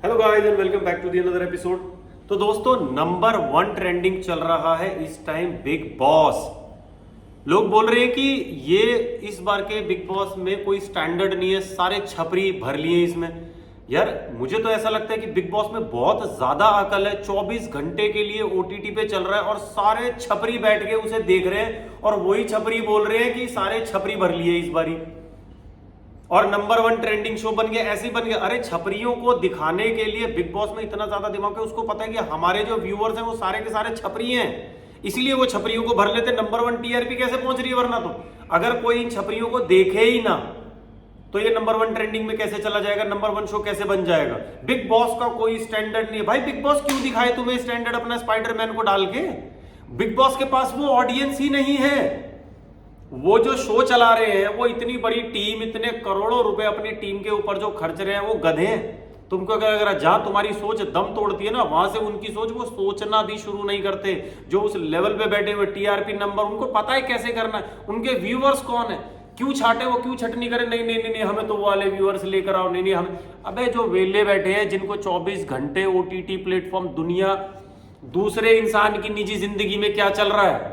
Hello guys and welcome back to the another episode. तो दोस्तों, number 1 trending चल रहा है इस टाइम बिग बॉस। लोग बोल रहे हैं कि ये इस बार के बिग बॉस में कोई स्टैंडर्ड नहीं है, सारे छपरी भर लिए इसमें। यार मुझे तो ऐसा लगता है कि बिग बॉस में बहुत ज्यादा अकल है। 24 घंटे के लिए ओटीटी पे चल रहा है और सारे छपरी बैठ के उसे देख रहे हैं और वही छपरी बोल रहे हैं कि सारे छपरी भर लिए इस बारी और नंबर 1 ट्रेंडिंग शो बन गया। ऐसे ही बन गया। अरे छपरियों को दिखाने के लिए बिग बॉस में इतना ज्यादा दिमाग है, उसको पता है कि हमारे जो व्यूअर्स हैं वो सारे के सारे छपरी हैं, इसलिए वो छपरियों को भर लेते। नंबर 1 टीआरपी कैसे पहुंच रही है? वरना तो अगर कोई इन छपरियों को देखे ही ना तो ये नंबर 1 ट्रेंडिंग में कैसे चला जाएगा, नंबर 1 शो कैसे बन जाएगा? बिग बॉस का कोई स्टैंडर्ड नहीं है भाई। बिग बॉस क्यों दिखाए तुम्हें स्टैंडर्ड अपना स्पाइडरमैन को डाल के? बिग बॉस के पास वो ऑडियंस ही नहीं है। वो जो शो चला रहे हैं, वो इतनी बड़ी टीम, इतने करोड़ों रुपए अपनी टीम के ऊपर जो खर्च रहे हैं, वो गधे हैं। तुमको अगर जहां तुम्हारी सोच दम तोड़ती है ना, वहां से उनकी सोच वो सोचना भी शुरू नहीं करते। जो उस लेवल पे बैठे हुए टीआरपी नंबर, उनको पता है कैसे करना है, उनके व्यूअर्स कौन है, क्यों छाटे वो, क्यों छटनी करे। नहीं नहीं नहीं, हमें तो वो वाले व्यूअर्स लेकर आओ। नहीं नहीं, हमें अबे जो वेले बैठे हैं, जिनको 24 घंटे ओटीटी प्लेटफॉर्म, दुनिया, दूसरे इंसान की निजी जिंदगी में क्या चल रहा है,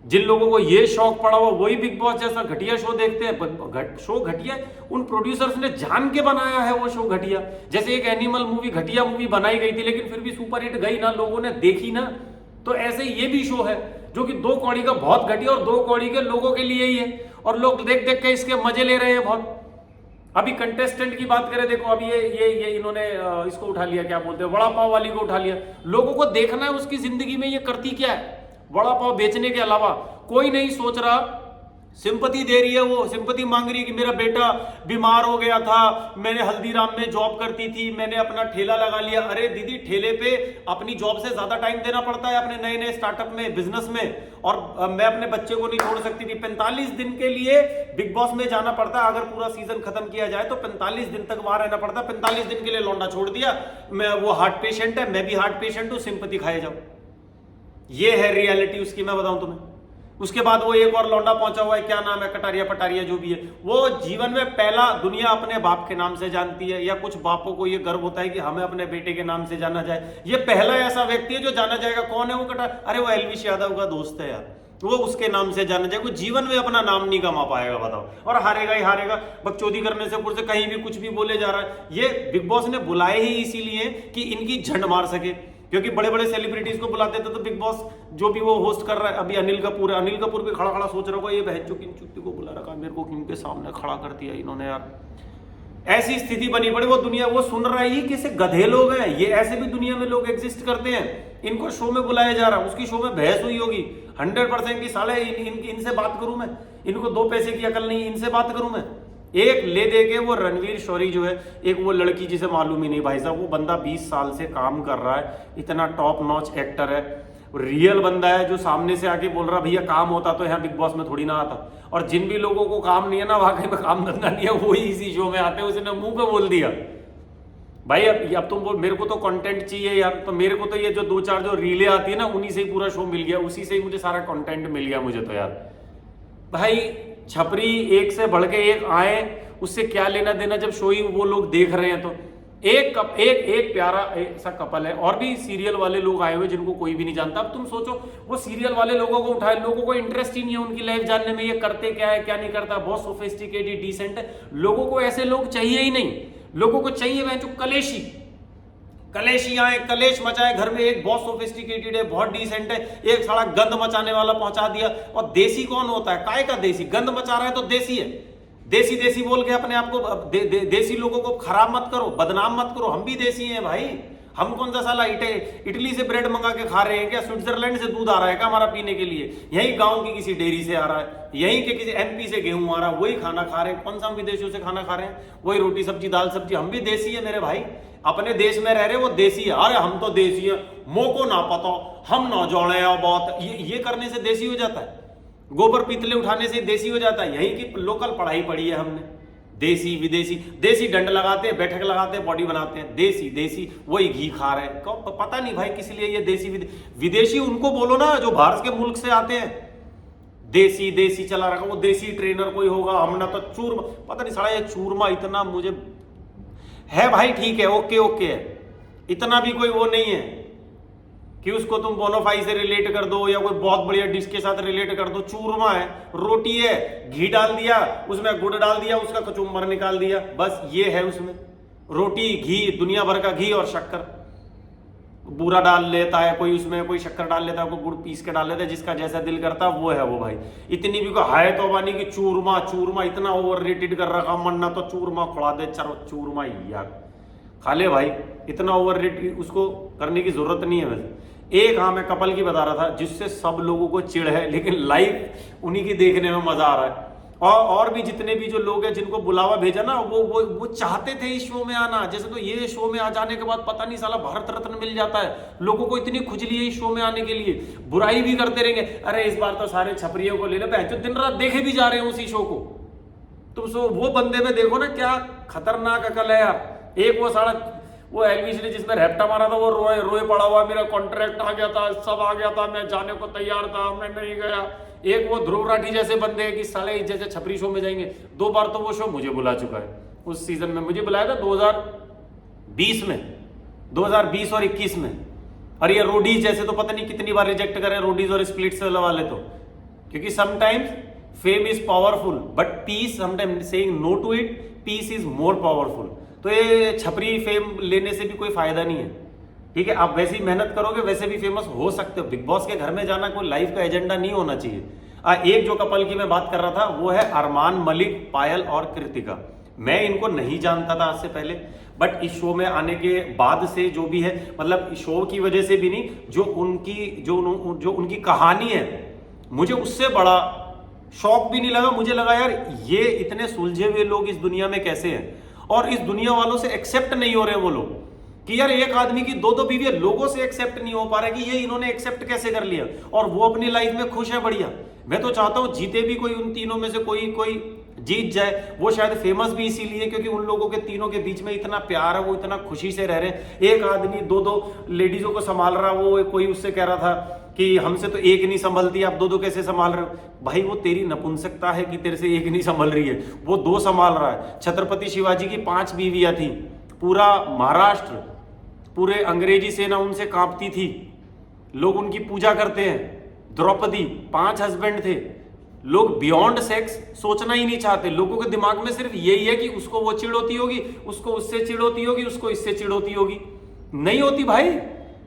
जिन लोगों को ये शौक पड़ा हुआ, वही बिग बॉस जैसा घटिया शो देखते हैं। शो घटिया, उन प्रोड्यूसर्स ने जान के बनाया है वो शो घटिया। जैसे एक एनिमल मूवी घटिया मूवी बनाई गई थी, लेकिन फिर भी सुपर हिट गई ना, लोगों ने देखी ना। तो ऐसे ये भी शो है जो कि 2 कौड़ी का बहुत घटिया और 2 कौड़ी के लोगों के लिए ही है, और लोग देख देख के इसके मजे ले रहे हैं बहुत। अभी कंटेस्टेंट की बात करें, देखो अभी ये इन्होंने इसको उठा लिया, क्या बोलते हैं, वड़ा पाव वाली को उठा लिया। लोगों को देखना है उसकी जिंदगी में ये करती क्या है। वड़ा पाव बेचने के अलावा कोई नहीं सोच रहा। सिंपैथी दे रही है, वो सिंपैथी मांग रही है कि मेरा बेटा बीमार हो गया था, मैंने हल्दीराम में जॉब करती थी, मैंने अपना ठेला लगा लिया। अरे दीदी, ठेले पे अपनी जॉब से ज्यादा टाइम देना पड़ता है अपने नए नए स्टार्टअप में, बिजनेस में। और मैं अपने बच्चे को नहीं छोड़ सकती थी। 45 दिन के लिए बिग बॉस में जाना पड़ता है। अगर पूरा सीजन खत्म किया जाए तो 45 दिन तक वहां रहना पड़ता है। 45 दिन के लिए लौंडा छोड़ दिया, मैं वो हार्ट पेशेंट है, मैं भी हार्ट पेशेंट हूं, सिंपैथी खाए जाओ। ये है रियलिटी उसकी, मैं बताऊं तुम्हें। उसके बाद वो एक और लौंडा पहुंचा हुआ है, क्या नाम है, कटारिया पटारिया जो भी है, वो जीवन में पहला, दुनिया अपने बाप के नाम से जानती है, या कुछ बापों को ये गर्व होता है कि हमें अपने बेटे के नाम से जाना जाए। ये पहला ऐसा व्यक्ति है जो जाना जाएगा। कौन है वो? अरे वो एलविश यादव का दोस्त है यार, वो उसके नाम से जाना जाएगा। जीवन में अपना नाम नहीं कमा पाएगा, बताओ, और हारेगा ही हारेगा। बकचोदी करने से पुर से कहीं भी कुछ भी बोले जा रहा है। ये बिग बॉस ने बुलाए ही इसीलिए कि इनकी झंड मार सके, क्योंकि बड़े बड़े सेलिब्रिटीज को बुलाते थे तो बिग बॉस जो भी वो होस्ट कर रहा है, अभी अनिल कपूर है, अनिल कपूर भी खड़ा खड़ा सोच रहा होगा, ये बहन किन चुत्ती को बुला रखा, मेरे को किनके सामने खड़ा कर दिया इन्होंने यार। ऐसी स्थिति बनी पड़ी, वो दुनिया वो सुन रहा है, ये कैसे गधे लोग हैं, ये ऐसे भी दुनिया में लोग एग्जिस्ट करते हैं। इनको शो में बुलाया जा रहा है, उसकी शो में बहस हुई होगी 100% की। साले इनसे बात करूं मैं, इनको 2 पैसे की अकल नहीं, इनसे बात करूं मैं। एक ले दे के वो रणवीर शौरी जो है, एक वो लड़की जिसे मालूम ही नहीं भाई साहब, वो बंदा 20 साल से काम कर रहा है, इतना टॉप नॉच एक्टर है, रियल बंदा है, जो सामने से आके बोल रहा भैया काम होता तो यहाँ बिग बॉस में थोड़ी ना आता। और जिन भी लोगों को काम नहीं है ना, वाकई में काम धंधा नहीं है, वही इसी शो में आते हैं। उसने मुंह पे बोल दिया भाई अब तुम बोल, मेरे को तो कंटेंट चाहिए यार, तो मेरे को तो ये जो 2-4 जो रीलें आती है ना, उन्हीं से ही पूरा शो मिल गया, उसी से ही मुझे सारा कंटेंट मिल गया मुझे तो यार। भाई छपरी एक से बढ़ के एक आए, उससे क्या लेना देना जब शो ही वो लोग देख रहे हैं। तो एक प्यारा ऐसा कपल है, और भी सीरियल वाले लोग आए हुए जिनको कोई भी नहीं जानता। अब तुम सोचो, वो सीरियल वाले लोगों को उठाए, लोगों को इंटरेस्ट ही नहीं है उनकी लाइफ जानने में, ये करते क्या है क्या नहीं करता, बहुत सोफिस्टिकेटेड डिसेंट है। लोगों को ऐसे लोग चाहिए ही नहीं, लोगों को चाहिए वह जो कलेशी आए, कलेश मचाए घर में। एक बहुत सोफिस्टिकेटेड है, बहुत डिसेंट है, एक साला गंद मचाने वाला पहुंचा दिया। और देसी कौन होता है? काय का देसी? गंद मचा रहा है तो देसी है। देसी देसी बोल के अपने आप को देसी लोगों को खराब मत करो, बदनाम मत करो। हम भी देसी हैं भाई। हम कौन सा साला इटली से ब्रेड मंगा के खा रहे हैं क्या? स्विट्जरलैंड से दूध आ रहा है क्या हमारा पीने के लिए? यही गांव की किसी डेयरी से आ रहा है, यहीं के किसी एमपी से गेहूं आ रहा है, वही खाना खा रहे हैं। कौन सा हम विदेशियों से खाना खा रहे हैं? वही रोटी सब्जी दाल सब्जी। हम भी देसी है मेरे भाई, अपने देश में रह रहे, वो देसी है। अरे हम तो देसी है, मोको ना पता, हम ना जोड़े बहुत, ये करने से देसी हो जाता है। गोबर पीतले उठाने से देसी हो जाता है। यहीं की लोकल पढ़ाई पढ़ी है हमने। देसी विदेशी, देसी डंड लगाते हैं, बैठक लगाते हैं, बॉडी बनाते हैं। देसी देसी वही घी खा रहे हैं। पता नहीं भाई किस लिए ये देसी विदेशी उनको बोलो ना जो बाहर के मुल्क से आते हैं। देसी देसी चला रखा, वो देसी ट्रेनर कोई होगा। हमने तो चूरमा, पता नहीं साला ये चूरमा इतना मुझे है भाई। ठीक है, ओके ओके है, इतना भी कोई वो नहीं है कि उसको तुम बोनोफाई से रिलेट कर दो या कोई बहुत बढ़िया डिश के साथ रिलेट कर दो। चूरमा है, रोटी है, घी डाल दिया उसमें, गुड़ डाल दिया, उसका कचुम्बर निकाल दिया, बस ये है उसमें। रोटी, घी, दुनिया भर का घी और शक्कर, बूरा डाल लेता है कोई, उसमें कोई शक्कर डाल लेता है, कोई गुड़ पीस के डाल लेता है, जिसका जैसा दिल करता है वो है वो भाई। इतनी भी कोई हाय तो बानी की चूरमा, चूरमा इतना ओवर रेटेड कर रखा, मन्ना तो चूरमा खुड़ा दे, चलो चूरमा यार खा ले भाई, इतना ओवर रेट उसको करने की जरूरत नहीं है। वैसे एक हाँ मैं कपल की बता रहा था जिससे सब लोगों को चिढ़ है, लेकिन लाइव उन्हीं की देखने में मजा आ रहा है। और भी जितने भी जो लोग हैं जिनको बुलावा भेजा ना, वो चाहते थे इस शो में आना। जैसे तो ये शो में आ जाने के बाद पता नहीं साला भारत रत्न मिल जाता है। लोगों को इतनी खुजली है इस शो में आने के लिए, बुराई भी करते रहेंगे, अरे इस बार तो सारे छपरियों को ले लो, जो दिन रात देखे भी जा रहे हैं उसी शो को। तुम सो वो बंदे में देखो ना क्या खतरनाक अकल है यार। एक वो साला वो एलविश ने जिसमें रैप्टा मारा था, वो रोए रोए पड़ा हुआ, मेरा कॉन्ट्रैक्ट आ गया था, सब आ गया था, मैं जाने को तैयार था, मैं नहीं गया। एक वो ध्रुव राठी जैसे बंदे हैं कि साले जैसे छपरी शो में जाएंगे। 2 बार तो वो शो मुझे बुला चुका है, उस सीजन में मुझे बुलाया था 2020 में, 2020 और 21 में। और ये रोडीज जैसे तो पता नहीं कितनी बार रिजेक्ट करे, रोडीज और स्प्लिट्स वाले तो, क्योंकि sometimes fame is powerful but peace, sometimes saying no to it, peace is more powerful. तो ये छपरी फेम लेने से भी कोई फायदा नहीं है, ठीक है। आप वैसे ही मेहनत करोगे वैसे भी फेमस हो सकते हो। बिग बॉस के घर में जाना कोई लाइफ का एजेंडा नहीं होना चाहिए। एक जो कपल की मैं बात कर रहा था वो है अरमान मलिक, पायल और कृतिका। मैं इनको नहीं जानता था आज से पहले, बट इस शो में आने के बाद से जो भी है, मतलब शो की वजह से भी नहीं, जो उनकी कहानी है, मुझे उससे बड़ा शौक भी नहीं लगा। मुझे लगा यार ये इतने सुलझे हुए लोग इस दुनिया में कैसे हैं, और इस दुनिया वालों से एक्सेप्ट नहीं हो रहे वो लोग कि यार एक आदमी की 2-2 बीवी है, लोगों से एक्सेप्ट नहीं हो पा रहा कि ये इन्होंने एक्सेप्ट कैसे कर लिया, और वो अपनी लाइफ में खुश है बढ़िया। मैं तो चाहता हूं जीते भी कोई, उन तीनों में से कोई जीत जाए। वो शायद फेमस भी इसीलिए क्योंकि उन लोगों के तीनों के बीच में इतना प्यार है, वो इतना खुशी से रह रहे हैं। एक आदमी 2-2 लेडीजों को संभाल रहा, वो कोई उससे कह रहा था कि हमसे तो एक नहीं संभलती, आप 2-2 कैसे संभाल रहे हो। भाई वो तेरी नपुंसकता है कि तेरे से एक नहीं संभल रही है, वो 2 संभाल रहा है। छत्रपति शिवाजी की 5 बीवियां थी, पूरा महाराष्ट्र, पूरे अंग्रेजी सेना उनसे कांपती थी, लोग उनकी पूजा करते हैं। द्रौपदी 5 हस्बैंड थे। लोग बियॉन्ड सेक्स सोचना ही नहीं चाहते, लोगों के दिमाग में सिर्फ यही है कि उसको वो चिढ़ होती होगी, उसको उससे चिढ़ होती होगी, उसको इससे चिढ़ होती होगी। नहीं होती भाई,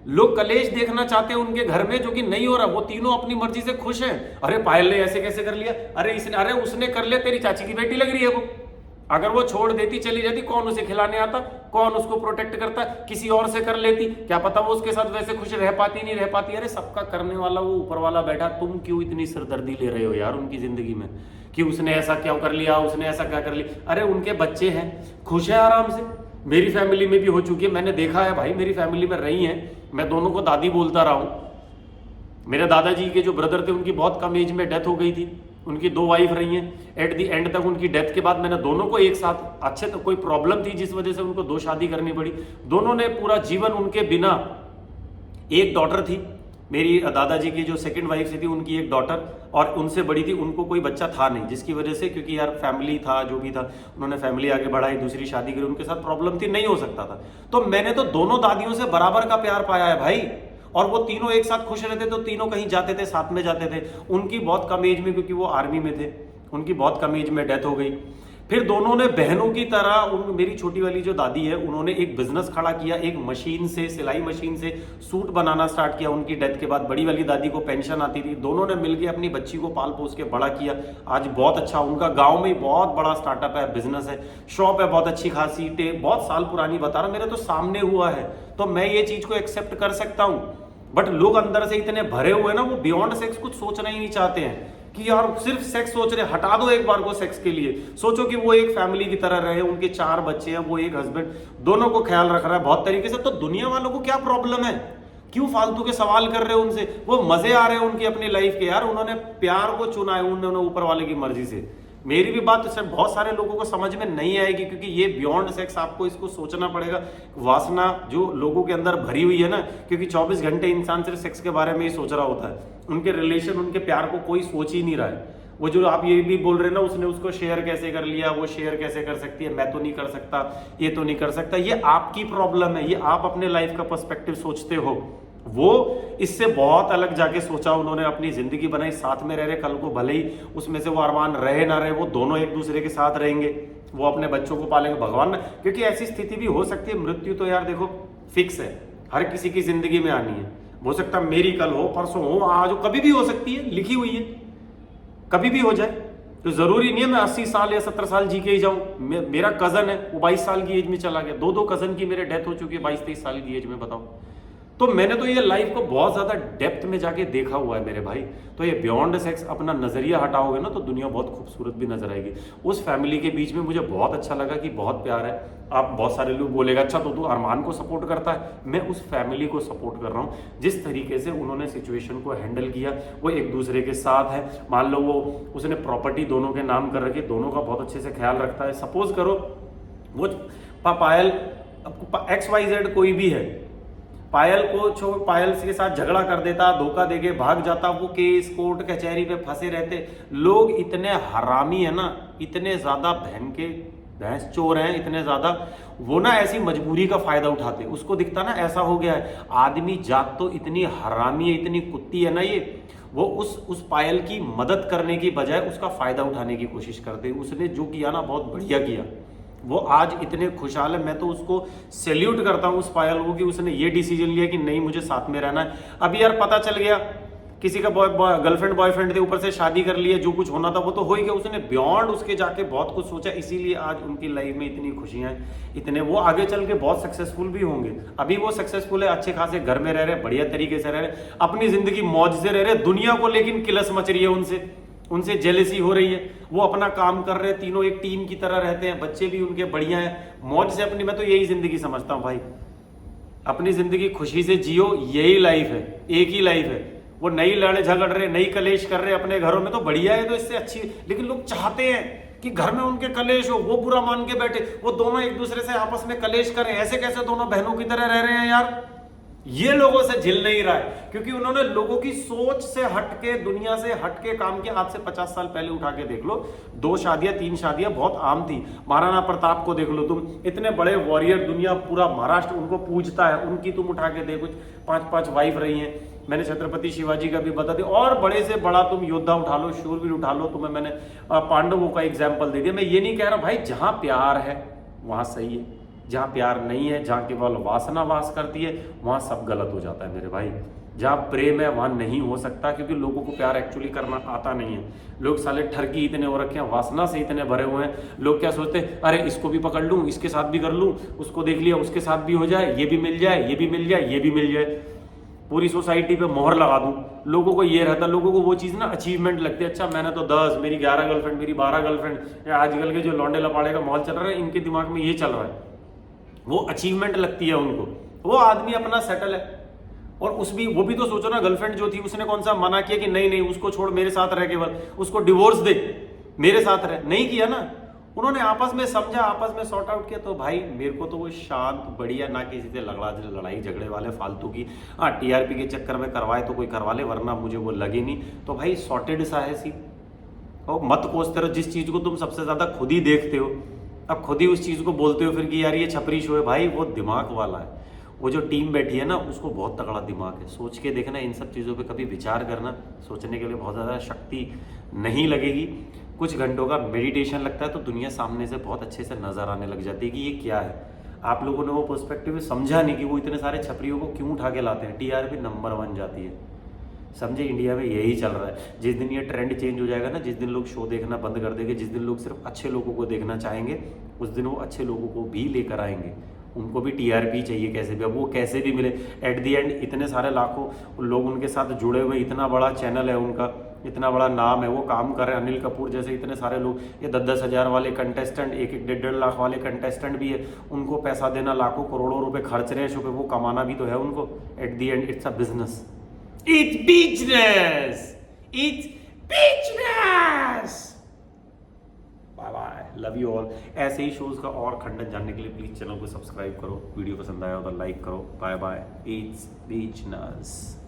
लोग कलेश देखना चाहते हैं उनके घर में, जो कि नहीं हो रहा। वो तीनों अपनी मर्जी से खुश हैं। अरे पायल ने ऐसे कैसे कर लिया, अरे उसने कर लिया, तेरी चाची की बेटी लग रही है वो। अगर वो छोड़ देती चली जाती, कौन उसे खिलाने आता, कौन उसको प्रोटेक्ट करता, किसी और से कर लेती, क्या पता वो उसके साथ वैसे खुश रह पाती नहीं रह पाती। अरे सबका करने वाला वो ऊपर वाला बैठा, तुम क्यों इतनी सिरदर्दी ले रहे हो यार उनकी जिंदगी में कि उसने ऐसा क्या कर लिया, उसने ऐसा क्या कर लिया। अरे उनके बच्चे हैं, खुश है आराम से। मेरी फैमिली में भी हो चुकी है, मैंने देखा है भाई, मेरी फैमिली में रही है, मैं दोनों को दादी बोलता रहा हूं। मेरे दादाजी के जो ब्रदर थे उनकी बहुत कम एज में डेथ हो गई थी, उनकी 2 वाइफ रही हैं। एट दी एंड तक उनकी डेथ के बाद मैंने दोनों को एक साथ, अच्छे तो कोई प्रॉब्लम थी जिस वजह से उनको 2 शादी करनी पड़ी। दोनों ने पूरा जीवन उनके बिना, एक डॉटर थी मेरी दादाजी की जो सेकंड वाइफ थी, उनकी एक डॉटर, और उनसे बड़ी थी, उनको कोई बच्चा था नहीं, जिसकी वजह से, क्योंकि यार फैमिली था जो भी था, उन्होंने फैमिली आगे बढ़ाई, दूसरी शादी करी, उनके साथ प्रॉब्लम थी, नहीं हो सकता था। तो मैंने तो दोनों दादियों से बराबर का प्यार पाया है भाई, और वो तीनों एक साथ खुश रहते, तो तीनों कहीं जाते थे साथ में जाते थे। उनकी बहुत कम एज में, क्योंकि वो आर्मी में थे, उनकी बहुत कम एज में डेथ हो गई। फिर दोनों ने बहनों की तरह, मेरी छोटी वाली जो दादी है उन्होंने एक बिजनेस खड़ा किया, एक मशीन से, सिलाई मशीन से सूट बनाना स्टार्ट किया उनकी डेथ के बाद। बड़ी वाली दादी को पेंशन आती थी, दोनों ने मिलकर अपनी बच्ची को पाल पोस के बड़ा किया। आज बहुत अच्छा उनका गांव में बहुत बड़ा स्टार्टअप है, बिजनेस है, शॉप है बहुत अच्छी खासी, बहुत साल पुरानी बता रहा, मेरे तो सामने हुआ है, तो मैं ये चीज को एक्सेप्ट कर सकता हूं। बट लोग अंदर से इतने भरे हुए ना, वो बियॉन्ड सेक्स कुछ सोचना ही नहीं चाहते हैं कि यार सिर्फ सेक्स सोच रहे। हटा दो एक बार को सेक्स के लिए, सोचो कि वो एक फैमिली की तरह रहे, उनके 4 बच्चे हैं, वो एक हस्बैंड, दोनों को ख्याल रख रहा है बहुत तरीके से। तो दुनिया वालों को क्या प्रॉब्लम है, क्यों फालतू के सवाल कर रहे हो उनसे, वो मजे आ रहे हैं उनकी अपनी लाइफ के। यार उन्होंने प्यार को चुना है, उन्होंने ऊपर वाले की मर्जी से। मेरी भी बात सिर्फ बहुत सारे लोगों को समझ में नहीं आएगी, क्योंकि ये बियॉन्ड सेक्स, आपको इसको सोचना पड़ेगा। वासना जो लोगों के अंदर भरी हुई है ना, क्योंकि 24 घंटे इंसान सिर्फ सेक्स के बारे में ही सोच रहा होता है, उनके रिलेशन, उनके प्यार को कोई सोच ही नहीं रहा है। वो जो आप ये भी बोल रहे हैं ना, उसने उसको शेयर कैसे कर लिया, वो शेयर कैसे कर सकती है, मैं तो नहीं कर सकता, ये तो नहीं कर सकता, ये आपकी प्रॉब्लम है, ये आप अपने लाइफ का पर्सपेक्टिव सोचते हो। वो इससे बहुत अलग जाके सोचा, उन्होंने अपनी जिंदगी बनाई, साथ में रह रहे, कल को भले ही उसमें से वो अरमान रहे ना रहे, वो दोनों एक दूसरे के साथ रहेंगे, वो अपने बच्चों को पालेंगे, भगवान। क्योंकि ऐसी स्थिति भी हो सकती है, मृत्यु तो यार देखो फिक्स है, हर किसी की जिंदगी में आनी है। हो सकता है मेरी कल हो, परसों हो, आज हो, कभी भी हो सकती है, लिखी हुई है, कभी भी हो जाए। तो जरूरी नहीं है मैं 80 साल या 70 साल जी के ही जाऊं। मेरा कजन है, वो 22 साल की एज में चला गया, दो कजन की मेरे डेथ हो चुकी है 22-23 साल की एज में, बताओ। तो मैंने तो ये लाइफ को बहुत ज्यादा डेप्थ में जाके देखा हुआ है मेरे भाई। तो ये बियॉन्ड सेक्स अपना नजरिया हटाओगे ना तो दुनिया बहुत खूबसूरत भी नजर आएगी। उस फैमिली के बीच में मुझे बहुत अच्छा लगा कि बहुत प्यार है। आप बहुत सारे लोग बोलेगा अच्छा तो तू अरमान को सपोर्ट करता है, मैं उस फैमिली को सपोर्ट कर रहा हूँ। जिस तरीके से उन्होंने सिचुएशन को हैंडल किया, वो एक दूसरे के साथ है। मान लो वो उसने प्रॉपर्टी दोनों के नाम कर रखी, दोनों का बहुत अच्छे से ख्याल रखता है। सपोज करो वो पायल XYZ कोई भी है, पायल के साथ झगड़ा कर देता, धोखा देके भाग जाता, वो केस कोर्ट कचहरी पे फंसे रहते। लोग इतने हरामी है ना, इतने ज्यादा भैंस चोर हैं, इतने ज्यादा, वो ना ऐसी मजबूरी का फायदा उठाते। उसको दिखता ना ऐसा हो गया है, आदमी जात तो इतनी हरामी है, इतनी कुत्ती है ना ये, वो उस पायल की मदद करने की बजाय उसका फायदा उठाने की कोशिश करते। उसने जो किया ना बहुत बढ़िया किया, वो आज इतने खुशहाल है। मैं तो उसको सैल्यूट करता हूं उस पायल को कि उसने ये डिसीजन लिया कि नहीं मुझे साथ में रहना है। अभी यार पता चल गया किसी का गर्लफ्रेंड बॉयफ्रेंड थे, ऊपर से शादी कर लिया, जो कुछ होना था वो तो हो ही गया। उसने बियॉन्ड उसके जाके बहुत कुछ सोचा, इसीलिए आज उनकी लाइफ में इतनी खुशियां हैं, इतने वो आगे चल के बहुत सक्सेसफुल भी होंगे। अभी वो सक्सेसफुल है, अच्छे खासे घर में रह रहे, बढ़िया तरीके से रह रहे, अपनी जिंदगी मौज से रह रहे। दुनिया को लेकिन किलस मच रही है, उनसे जेलसी हो रही है। वो अपना काम कर रहे हैं, तीनों एक टीम की तरह रहते हैं, बच्चे भी उनके बढ़िया हैं, मौज से अपनी। मैं तो यही जिंदगी समझता हूं भाई, अपनी जिंदगी खुशी से जियो, यही लाइफ है, एक ही लाइफ है। वो नई लड़े झगड़ रहे, नई कलेश कर रहे अपने घरों में, तो बढ़िया है, तो इससे अच्छी। लेकिन लोग चाहते हैं कि घर में उनके कलेश हो, वो बुरा मान के बैठे, वो दोनों एक दूसरे से आपस में कलेश करें। ऐसे कैसे दोनों बहनों की तरह रह रहे हैं यार? ये लोगों से झिल नहीं रहा है, क्योंकि उन्होंने लोगों की सोच से हटके, दुनिया से हटके काम किया। आज से 50 साल पहले उठा के देख लो, 2 शादियां 3 शादियां बहुत आम थी। महाराणा प्रताप को देख लो तुम, इतने बड़े वॉरियर, दुनिया पूरा महाराष्ट्र उनको पूजता है, उनकी तुम उठा के देखो, 5-5 वाइफ रही हैं। मैंने छत्रपति शिवाजी का भी बता दिया, और बड़े से बड़ा तुम योद्धा उठा लो, शूरवीर उठा लो, तुम्हें मैंने पांडवों का एग्जाम्पल दे दिया। मैं ये नहीं कह रहा भाई, जहां प्यार है वहां सही है, जहां प्यार नहीं है, जहां केवल वासना वास करती है, वहां सब गलत हो जाता है मेरे भाई। जहां प्रेम है वहां नहीं हो सकता, क्योंकि लोगों को प्यार एक्चुअली करना आता नहीं है। लोग साले ठरकी इतने हो रखे हैं, वासना से इतने भरे हुए हैं। लोग क्या सोचते हैं, अरे इसको भी पकड़ लूं, इसके साथ भी कर लूं, उसको देख लिया उसके साथ भी हो जाए, ये भी मिल जाए, ये भी मिल जाए, ये भी मिल जाए, पूरी सोसाइटी पे मोहर लगा दूं। लोगों को ये रहता, लोगों को वो चीज ना अचीवमेंट लगती है। अच्छा मैंने तो 10, मेरी 11 गर्लफ्रेंड, मेरी 12 गर्लफ्रेंड। आजकल के जो लौंडे लपाड़े का माहौल चल रहा है, इनके दिमाग में ये चल रहा है, वो अचीवमेंट लगती है उनको। वो आदमी अपना सेटल है, और वो भी तो सोचो ना, गर्लफ्रेंड जो थी उसने कौन सा मना किया कि नहीं नहीं उसको छोड़, मेरे साथ रह, केवल उसको डिवोर्स दे, मेरे साथ रह, नहीं किया ना। उन्होंने आपस में समझा, आपस में सॉर्ट आउट किया। तो भाई मेरे को तो वो शांत बढ़िया, ना किसी से लड़ाई झगड़े वाले फालतू की, हाँ TRP के चक्कर में करवाए तो कोई करवा ले, वरना मुझे वो लगे नहीं। तो भाई सॉर्टेड सा है सी, और मत कोसते रहो जिस चीज को तुम सबसे ज्यादा खुद ही देखते हो। अब खुद ही उस चीज को बोलते हो फिर कि यार ये छपरी शो है। भाई वो दिमाग वाला है, वो जो टीम बैठी है ना, उसको बहुत तगड़ा दिमाग है। सोच के देखना, इन सब चीज़ों पे कभी विचार करना, सोचने के लिए बहुत ज़्यादा शक्ति नहीं लगेगी। कुछ घंटों का मेडिटेशन लगता है तो दुनिया सामने से बहुत अच्छे से नज़र आने लग जाती है कि ये क्या है। आप लोगों ने वो पर्सपेक्टिव समझा नहीं कि वो इतने सारे छपरियों को क्यों उठा के लाते हैं। TRP नंबर 1 जाती है, समझे। इंडिया में यही चल रहा है। जिस दिन ये ट्रेंड चेंज हो जाएगा ना, जिस दिन लोग शो देखना बंद कर देंगे, जिस दिन लोग सिर्फ अच्छे लोगों को देखना चाहेंगे, उस दिन वो अच्छे लोगों को भी लेकर आएंगे। उनको भी TRP चाहिए कैसे भी, अब वो कैसे भी मिले। एट दी एंड इतने सारे लाखों लोग उनके साथ जुड़े हुए, इतना बड़ा चैनल है उनका, इतना बड़ा नाम है, वो काम कर रहे हैं। अनिल कपूर जैसे इतने सारे लोग, ये 10-10 हज़ार वाले कंटेस्टेंट, 1-1, 1.5 लाख वाले कंटेस्टेंट भी है, उनको पैसा देना, लाखों करोड़ों रुपए खर्च रहे हैं शो पे, वो कमाना भी तो है उनको। At the end it's a business, it's business, it's business. Bye bye, love you all. ऐसे ही शोज का और खंडन जानने के लिए प्लीज चैनल को सब्सक्राइब करो, वीडियो पसंद आया हो तो लाइक करो। Bye bye, it's business.